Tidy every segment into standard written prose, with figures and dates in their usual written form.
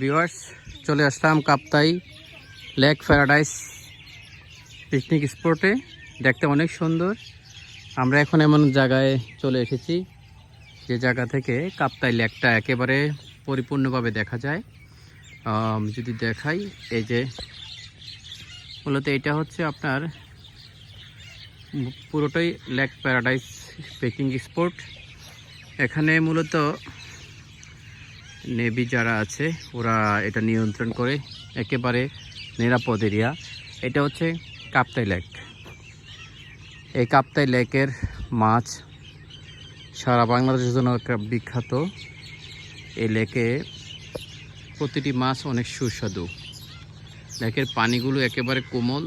Viewers, চলে আসলাম Kaptai lake paradise picnic স্পটে। দেখতে অনেক সুন্দর। আমরা এখন এমন জায়গায় চলে এসেছি যে জায়গা থেকে কাপ্তাই লেকটা একেবারে পরিপূর্ণভাবে দেখা যায়। যদি দেখাই, এই যে মূলত এটা হচ্ছে আপনার পুরোটাই লেক প্যারাডাইস পিকনিক স্পট। এখানে মূলত নেভি যারা আছে ওরা এটা নিয়ন্ত্রণ করে, একেবারে নিরাপদ এরিয়া। এটা হচ্ছে কাপ্তাই লেক। এই কাপ্তাই লেকের মাছ সারা বাংলাদেশের জন্য বিখ্যাত। এই লেকে প্রতিটি মাছ অনেক সুস্বাদু। লেকের পানিগুলো একেবারে কোমল,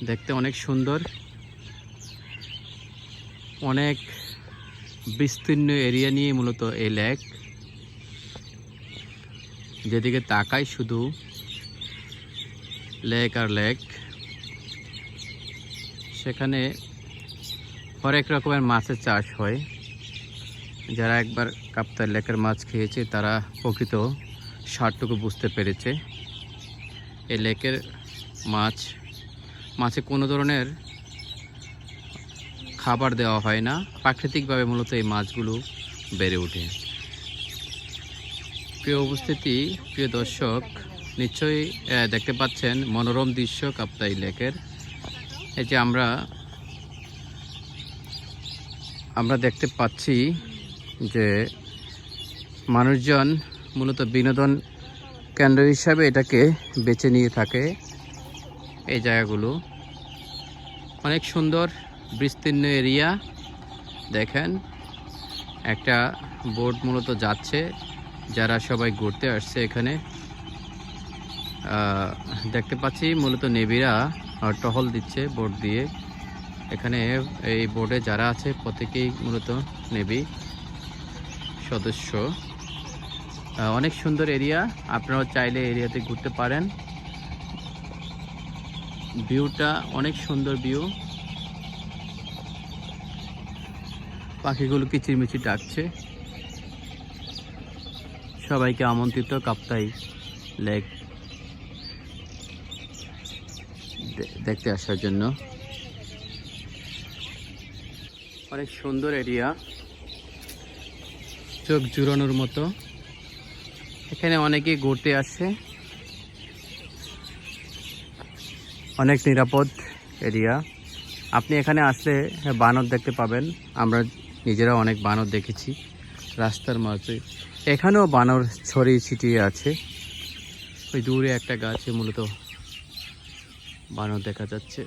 দেখতে অনেক সুন্দর। অনেক বিস্তীর্ণ এরিয়া নিয়ে মূলত এই লেক। যেদিকে তাকাই শুধু লেক আর লেক। সেখানে হরেক রকমের মাছের চাষ হয়। যারা একবার কাপ্তাই লেকের মাছ খেয়েছে তারা প্রকৃত স্বাদটুকু বুঝতে পেরেছে। এই লেকের মাছে কোনো ধরনের খাবার দেওয়া হয় না, প্রাকৃতিকভাবে মূলত এই মাছগুলো বেড়ে ওঠে। প্রিয় উপস্থিতি, প্রিয় দর্শক, নিশ্চয়ই দেখতে পাচ্ছেন মনোরম দৃশ্য কাপ্তাই লেকের। এই যে আমরা দেখতে পাচ্ছি যে মানুষজন মূলত বিনোদন কেন্দ্র হিসাবে এটাকে বেছে নিয়ে থাকে। এই জায়গাগুলো অনেক সুন্দর, বিস্তীর্ণ এরিয়া। দেখেন, একটা বোট মূলত যাচ্ছে, যারা সবাই ঘুরতে আসছে এখানে। দেখতে পাচ্ছি মূলত নেভিরা টহল দিচ্ছে বোট দিয়ে। এখানে এই বোটে যারা আছে প্রত্যেকেই মূলত নেভি সদস্য। অনেক সুন্দর এরিয়া, আপনারাও চাইলে এরিয়াতে ঘুরতে পারেন। ভিউটা অনেক সুন্দর ভিউ। পাখিগুলো কিচিরমিচির ডাকছে। সবাইকে আমন্ত্রিত কাপ্তাই লেক দেখতে আসার জন্য। অনেক সুন্দর এরিয়া, চোখ জুড়ানোর মতো। এখানে অনেকে ঘুরতে আসে। অনেক নিরাপদ এরিয়া। আপনি এখানে আসলে বানর দেখতে পাবেন। আমরা নিজেরা অনেক বানর দেখেছি রাস্তার মাঝে। এখানেও বানর ছড়িয়ে ছিটিয়ে আছে। ওই দূরে একটা গাছে মূলত বানর দেখা যাচ্ছে।